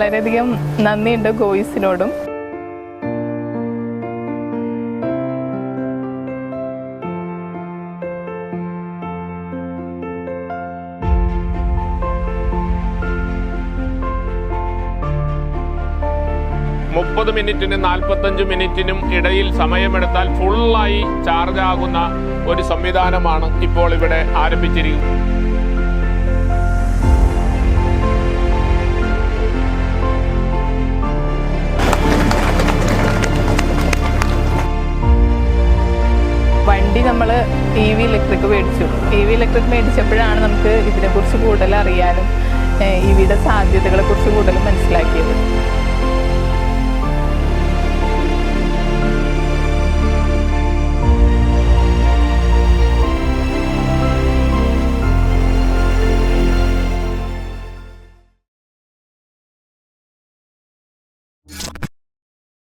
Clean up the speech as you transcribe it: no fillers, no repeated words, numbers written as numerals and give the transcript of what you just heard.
വളരെയധികം നന്ദിയുണ്ട് ഗോയിസിനോടും. മുപ്പത് മിനിറ്റിനും 45 മിനിറ്റിനും ഇടയിൽ സമയമെടുത്താൽ ഫുള്ളായി ചാർജ് ആകുന്ന ഒരു സംവിധാനമാണ് ഇപ്പോൾ ഇവിടെ ആരംഭിച്ചിരിക്കുന്നത്. വണ്ടി നമ്മൾ EV ഇലക്ട്രിക് മേടിച്ചു. EV ഇലക്ട്രിക് മേടിച്ചപ്പോഴാണ് നമുക്ക് ഇതിനെക്കുറിച്ച് കൂടുതൽ അറിയാനും EVയുടെ സാധ്യതകളെക്കുറിച്ച് കൂടുതൽ മനസ്സിലാക്കിയത്.